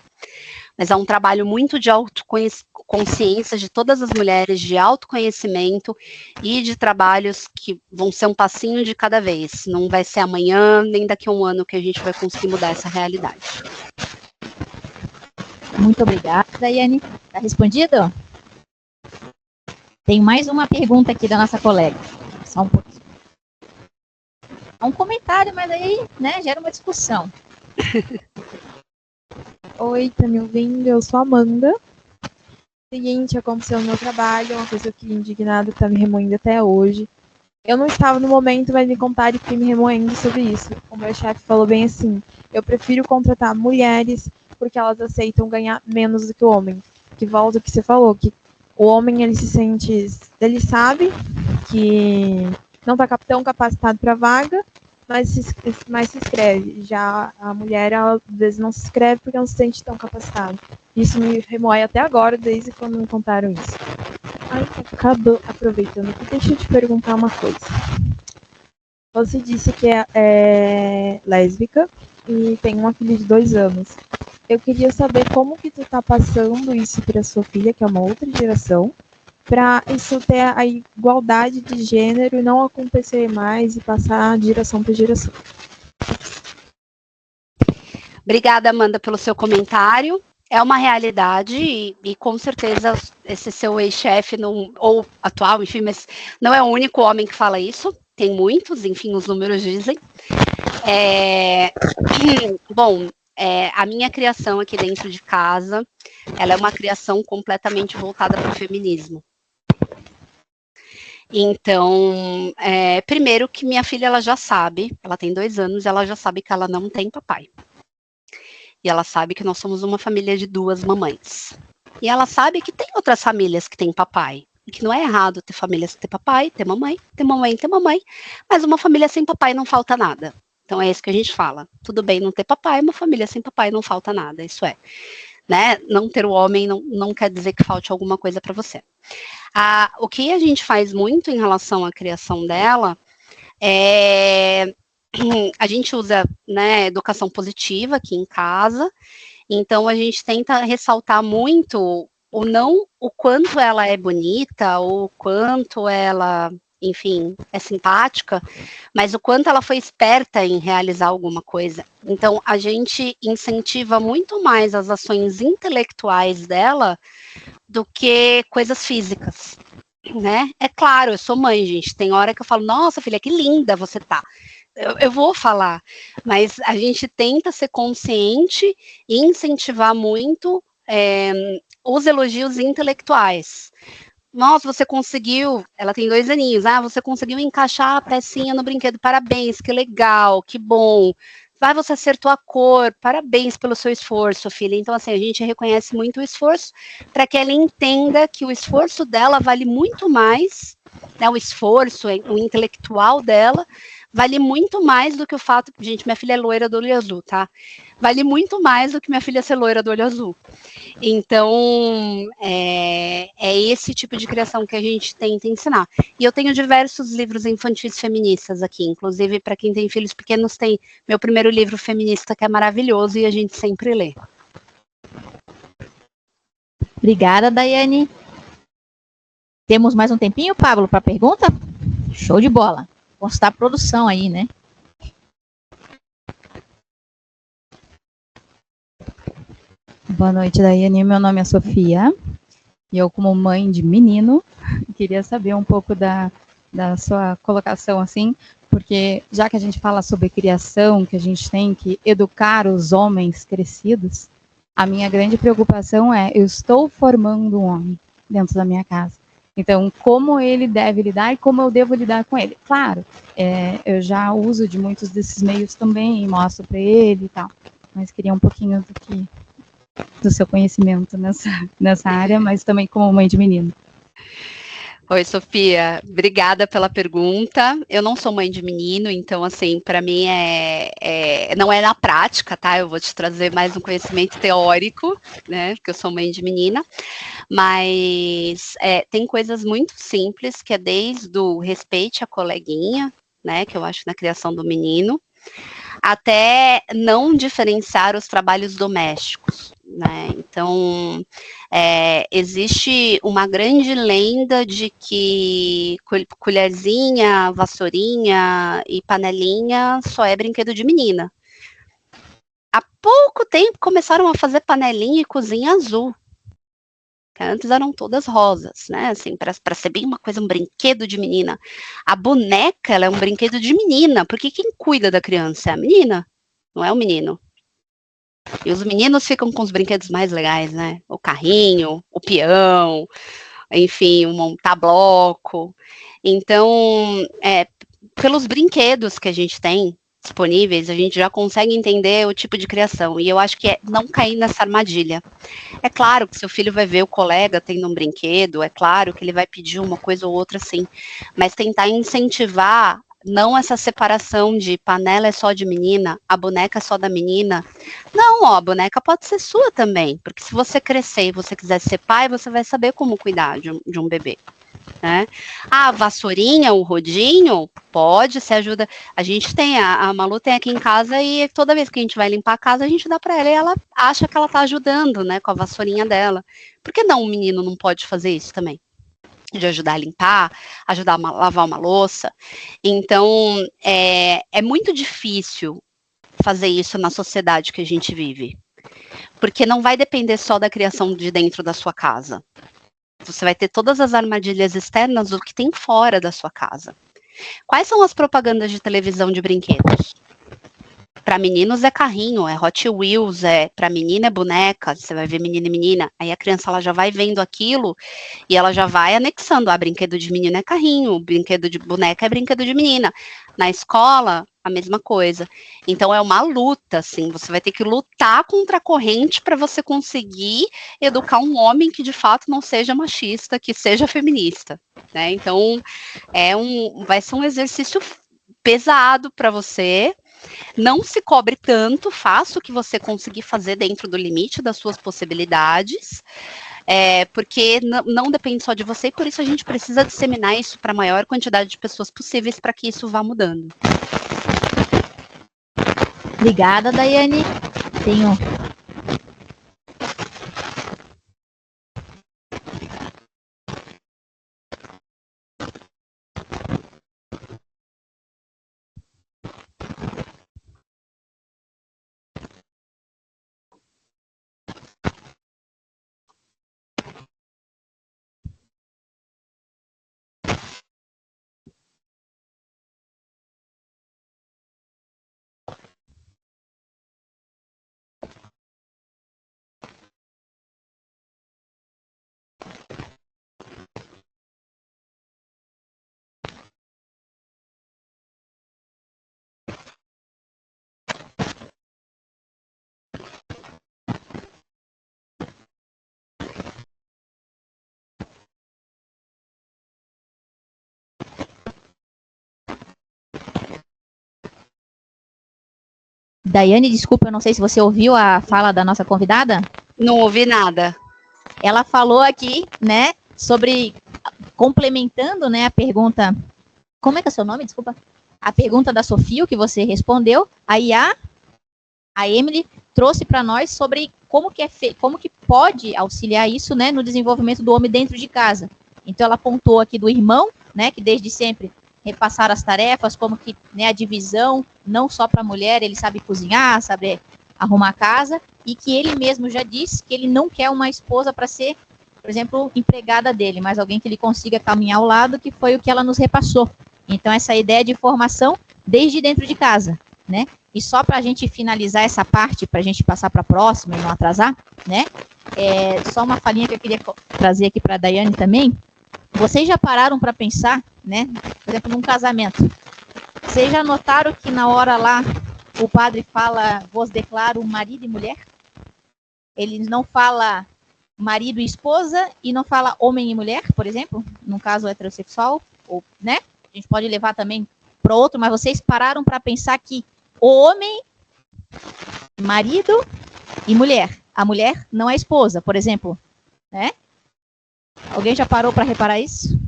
Mas é um trabalho muito de autoconsciência de todas as mulheres, de autoconhecimento e de trabalhos que vão ser um passinho de cada vez. Não vai ser amanhã, nem daqui a um ano que a gente vai conseguir mudar essa realidade. Muito obrigada, Daiane. Tá respondido? Tem mais uma pergunta aqui da nossa colega. Só um pouquinho. É um comentário, mas aí, gera uma discussão. Oi, tá me ouvindo? Eu sou a Amanda. Seguinte, aconteceu no meu trabalho, uma coisa que indignada tá me remoendo até hoje. Eu não estava no momento, mas me contaram e fiquei me remoendo sobre isso. O meu chefe falou bem assim, eu prefiro contratar mulheres porque elas aceitam ganhar menos do que o homem. Que volta o que você falou, que o homem, ele se sente, ele sabe que não está tão capacitado para a vaga, mas se inscreve. Já a mulher, ela, às vezes, não se inscreve porque não se sente tão capacitada. Isso me remoe até agora, desde quando me contaram isso. Aí, aproveitando aqui, deixa eu te perguntar uma coisa. Você disse que é lésbica e tem uma filha de 2 anos. Eu queria saber como que tu tá passando isso para sua filha, que é uma outra geração, para isso ter a igualdade de gênero e não acontecer mais e passar de geração para geração. Obrigada, Amanda, pelo seu comentário. É uma realidade e com certeza esse seu ex-chefe, ou atual, enfim, mas não é o único homem que fala isso. Tem muitos, enfim, os números dizem. Bom, a minha criação aqui dentro de casa, ela é uma criação completamente voltada para o feminismo. Então, primeiro que minha filha, ela já sabe, ela tem 2 anos, ela já sabe que ela não tem papai. E ela sabe que nós somos uma família de 2 mamães. E ela sabe que tem outras famílias que têm papai. E que não é errado ter famílias que têm papai, ter mamãe, mas uma família sem papai não falta nada. Então é isso que a gente fala. Tudo bem não ter papai, uma família sem papai não falta nada. Isso é. Né? Não ter o homem não quer dizer que falte alguma coisa para você. O que a gente faz muito em relação à criação dela a gente usa, né, educação positiva aqui em casa, então a gente tenta ressaltar muito o quanto ela é bonita, ou o quanto ela, enfim, é simpática, mas o quanto ela foi esperta em realizar alguma coisa. Então a gente incentiva muito mais as ações intelectuais dela do que coisas físicas, né? É claro, eu sou mãe, gente, tem hora que eu falo, nossa, filha, que linda você tá. Eu vou falar, mas a gente tenta ser consciente e incentivar muito os elogios intelectuais. Nossa, você conseguiu, ela tem 2 aninhos, você conseguiu encaixar a pecinha no brinquedo, parabéns, que legal, que bom. Você acertou a cor, parabéns pelo seu esforço, filha. Então, assim, a gente reconhece muito o esforço para que ela entenda que o esforço dela vale muito mais, né, o esforço, o intelectual dela, vale muito mais do que o fato... Gente, minha filha é loira do olho azul, tá? Vale muito mais do que minha filha ser loira do olho azul. Então, é esse tipo de criação que a gente tenta ensinar. E eu tenho diversos livros infantis feministas aqui, inclusive para quem tem filhos pequenos, tem meu primeiro livro feminista, que é maravilhoso, e a gente sempre lê. Obrigada, Daiane. Temos mais um tempinho, Pablo, para pergunta? Show de bola. Constar a produção aí, né? Boa noite, Daiane. Meu nome é Sofia. E eu, como mãe de menino, queria saber um pouco da sua colocação, assim, porque já que a gente fala sobre criação, que a gente tem que educar os homens crescidos, a minha grande preocupação é, eu estou formando um homem dentro da minha casa. Então, como ele deve lidar e como eu devo lidar com ele? Claro, eu já uso de muitos desses meios também, mostro para ele e tal, mas queria um pouquinho do seu conhecimento nessa área, mas também como mãe de menino. Oi, Sofia, obrigada pela pergunta. Eu não sou mãe de menino, então, assim, para mim não é na prática, tá? Eu vou te trazer mais um conhecimento teórico, né? Porque eu sou mãe de menina, mas tem coisas muito simples, que é desde o respeite a coleguinha, né? Que eu acho na criação do menino, até não diferenciar os trabalhos domésticos, né? Então, existe uma grande lenda de que colherzinha, vassourinha e panelinha só é brinquedo de menina. Há pouco tempo começaram a fazer panelinha e cozinha azul, que antes eram todas rosas, né? Assim, para ser bem uma coisa, um brinquedo de menina. A boneca, ela é um brinquedo de menina, porque quem cuida da criança é a menina, não é o menino. E os meninos ficam com os brinquedos mais legais, né? O carrinho, o peão, enfim, o montar bloco. Então, pelos brinquedos que a gente tem disponíveis, a gente já consegue entender o tipo de criação. E eu acho que é não cair nessa armadilha. É claro que seu filho vai ver o colega tendo um brinquedo, é claro que ele vai pedir uma coisa ou outra, sim. Mas tentar incentivar não essa separação de panela é só de menina, a boneca é só da menina. Não, a boneca pode ser sua também, porque se você crescer e você quiser ser pai, você vai saber como cuidar de um bebê, né? A vassourinha, o rodinho, pode, se ajuda. A gente tem, a Malu tem aqui em casa e toda vez que a gente vai limpar a casa, a gente dá para ela e ela acha que ela tá ajudando, né, com a vassourinha dela. Por que não, um menino não pode fazer isso também? De ajudar a limpar, ajudar a lavar uma louça. Então, é muito difícil fazer isso na sociedade que a gente vive, porque não vai depender só da criação de dentro da sua casa. Você vai ter todas as armadilhas externas do que tem fora da sua casa. Quais são as propagandas de televisão de brinquedos? Para meninos é carrinho, é Hot Wheels, para menina é boneca, você vai ver menina e menina, aí a criança ela já vai vendo aquilo e ela já vai anexando, brinquedo de menina é carrinho, brinquedo de boneca é brinquedo de menina. Na escola, a mesma coisa. Então é uma luta, assim, você vai ter que lutar contra a corrente para você conseguir educar um homem que de fato não seja machista, que seja feminista, né? Então vai ser um exercício pesado para você. Não se cobre tanto, faça o que você conseguir fazer dentro do limite das suas possibilidades, porque não depende só de você, e por isso a gente precisa disseminar isso para a maior quantidade de pessoas possíveis para que isso vá mudando. Obrigada, Daiane. Tenho Daiane, desculpa, eu não sei se você ouviu a fala da nossa convidada. Não ouvi nada. Ela falou aqui, né, sobre, complementando, né, a pergunta, como é que é o seu nome, desculpa? A pergunta da Sofia, o que você respondeu, aí a Emily trouxe para nós sobre como que pode auxiliar isso, né, no desenvolvimento do homem dentro de casa. Então ela apontou aqui do irmão, né, que desde sempre repassar as tarefas, como que, né, a divisão, não só para a mulher, ele sabe cozinhar, sabe arrumar a casa, e que ele mesmo já disse que ele não quer uma esposa para ser, por exemplo, empregada dele, mas alguém que ele consiga caminhar ao lado, que foi o que ela nos repassou. Então, essa ideia de formação desde dentro de casa, né? E só para a gente finalizar essa parte, para a gente passar para a próxima e não atrasar, né? Só uma falinha que eu queria trazer aqui para a Daiane também. Vocês já pararam para pensar, né? Por exemplo, num casamento. Vocês já notaram que na hora lá o padre fala, vos declaro marido e mulher? Ele não fala marido e esposa e não fala homem e mulher, por exemplo, num caso heterossexual, ou, né? A gente pode levar também para outro, mas vocês pararam para pensar que o homem, marido e mulher. A mulher não é esposa, por exemplo, né? Alguém já parou para reparar isso?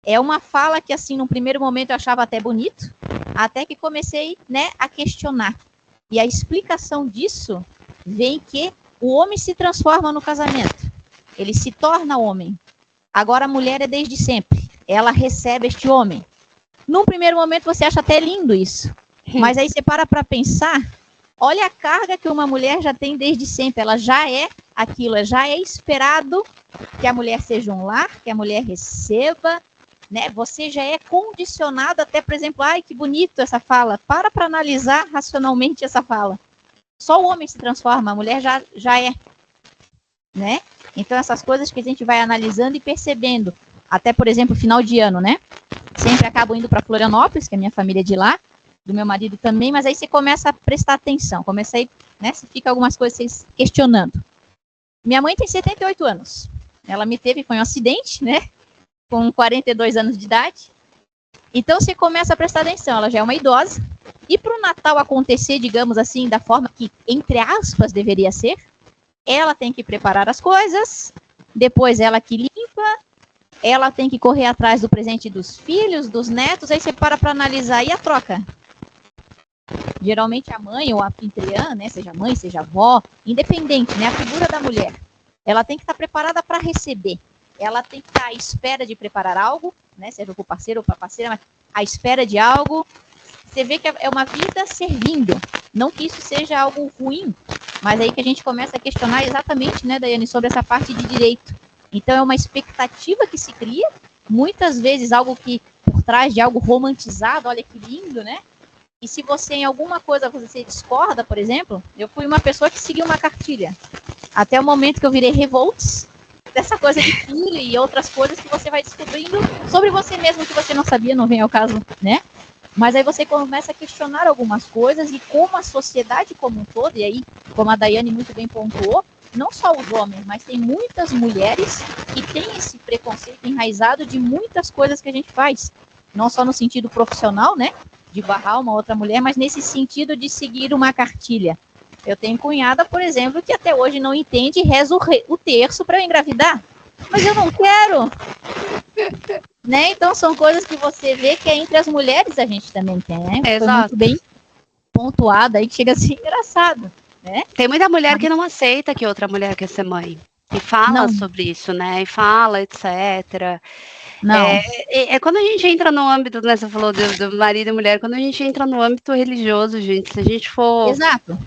É uma fala que, assim, num primeiro momento eu achava até bonito, até que comecei, né, a questionar. E a explicação disso vem que o homem se transforma no casamento. Ele se torna homem. Agora a mulher é desde sempre. Ela recebe este homem. Num primeiro momento você acha até lindo isso. Mas aí você para pensar, olha a carga que uma mulher já tem desde sempre. Ela já é aquilo, já é esperado que a mulher seja um lar, que a mulher receba, né? Você já é condicionado até, por exemplo, ai, que bonito essa fala. Para analisar racionalmente essa fala. Só o homem se transforma, a mulher já é, né? Então essas coisas que a gente vai analisando e percebendo. Até, por exemplo, final de ano, né? Sempre acabo indo para Florianópolis, que a minha família é de lá, do meu marido também, mas aí você começa a prestar atenção, começa aí, né? Você fica algumas coisas questionando. Minha mãe tem 78 anos. Ela me teve com um acidente, né? Com 42 anos de idade. Então você começa a prestar atenção, ela já é uma idosa. E para o Natal acontecer, digamos assim, da forma que, entre aspas, deveria ser, ela tem que preparar as coisas, depois ela que limpa, ela tem que correr atrás do presente dos filhos, dos netos, aí você para analisar e a troca. Geralmente a mãe ou a anfitriã, né, seja mãe, seja avó, independente, né, a figura da mulher, ela tem que estar preparada para receber. Ela tem que estar à espera de preparar algo, né, seja para o parceiro ou para a parceira, mas à espera de algo. Você vê que é uma vida servindo. Não que isso seja algo ruim, mas aí que a gente começa a questionar exatamente, né, Daiane, sobre essa parte de direito. Então é uma expectativa que se cria, muitas vezes algo que por trás de algo romantizado, olha que lindo, né? E se você, em alguma coisa, você discorda, por exemplo, eu fui uma pessoa que seguiu uma cartilha. Até o momento que eu virei revolts dessa coisa de filho e outras coisas que você vai descobrindo sobre você mesmo que você não sabia, não vem ao caso, né? Mas aí você começa a questionar algumas coisas e como a sociedade como um todo, e aí, como a Daiane muito bem pontuou, não só os homens, mas tem muitas mulheres que têm esse preconceito enraizado de muitas coisas que a gente faz. Não só no sentido profissional, né? De barrar uma outra mulher, mas nesse sentido de seguir uma cartilha. Eu tenho cunhada, por exemplo, que até hoje não entende e reza o terço para eu engravidar. Mas eu não quero. Né? Então são coisas que você vê que é entre as mulheres a gente também tem, né? Foi Exato. muito bem pontuado aí, que chega a ser engraçado, né? Tem muita mulher que não aceita que outra mulher quer ser mãe. E fala Não. sobre isso, né? E fala, etc. Não. É quando a gente entra no âmbito, né? Você falou do marido e mulher, quando a gente entra no âmbito religioso, gente, se a gente for. Exato.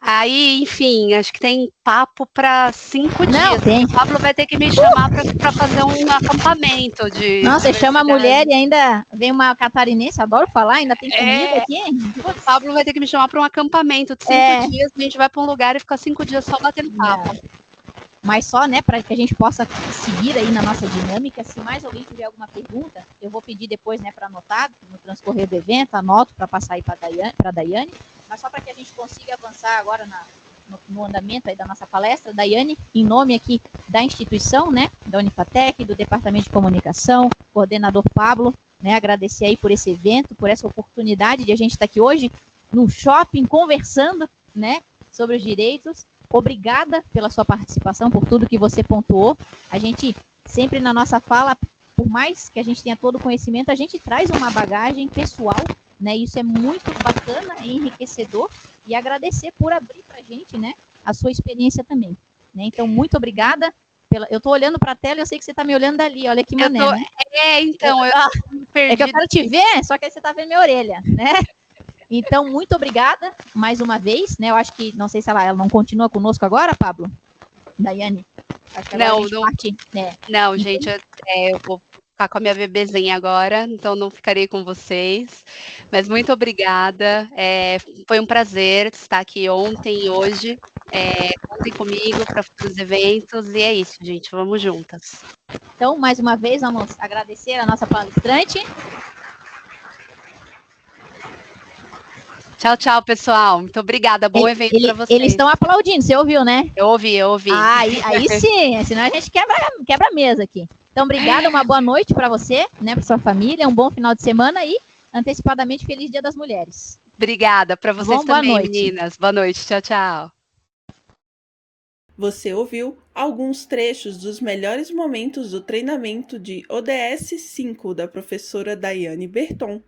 Aí, enfim, acho que tem papo para 5 Não, dias. tem. O Pablo vai ter que me chamar para fazer um acampamento de. Nossa, você chama a diversidade. mulher e ainda vem uma catarinense, adoro falar, ainda tem comida aqui. O Pablo vai ter que me chamar para um acampamento de 5 dias. A gente vai para um lugar e fica 5 dias só batendo papo. Mas só, né, para que a gente possa seguir aí na nossa dinâmica. Se mais alguém tiver alguma pergunta, eu vou pedir depois, né, para anotar no transcorrer do evento, anoto para passar aí para a Daiane. Mas só para que a gente consiga avançar agora no andamento aí da nossa palestra, Daiane, em nome aqui da instituição, né, da Unifatec, do Departamento de Comunicação, coordenador Pablo, né, agradecer aí por esse evento, por essa oportunidade de a gente estar aqui hoje no shopping conversando, né, sobre os direitos. Obrigada pela sua participação, por tudo que você pontuou. A gente sempre na nossa fala, por mais que a gente tenha todo o conhecimento, a gente traz uma bagagem pessoal, né? Isso é muito bacana e enriquecedor. E agradecer por abrir para a gente, né, a sua experiência também. Né? Então, muito obrigada. Eu estou olhando para a tela e eu sei que você está me olhando dali. Olha que mané, né? Então, eu me perdi. É que eu quero te ver, só que aí você está vendo minha orelha, né? Então, muito obrigada mais uma vez, né? Eu acho que, não sei se ela não continua conosco agora, Pablo? Daiane? Acho que agora Não, parte, né? Não, gente, eu vou ficar com a minha bebezinha agora, então não ficarei com vocês. Mas muito obrigada. Foi um prazer estar aqui ontem e hoje. Contem comigo para futuros eventos. E é isso, gente. Vamos juntas. Então, mais uma vez, vamos agradecer a nossa palestrante. Tchau, tchau, pessoal. Muito obrigada. Bom evento para vocês. Eles estão aplaudindo, você ouviu, né? Eu ouvi. Ah, aí sim, senão a gente quebra a mesa aqui. Então, obrigada, uma boa noite para você, né, para sua família, um bom final de semana e, antecipadamente, feliz Dia das Mulheres. Obrigada para vocês também, boa noite. meninas. Boa noite. Tchau, tchau. Você ouviu alguns trechos dos melhores momentos do treinamento de ODS 5 da professora Daiane Berton.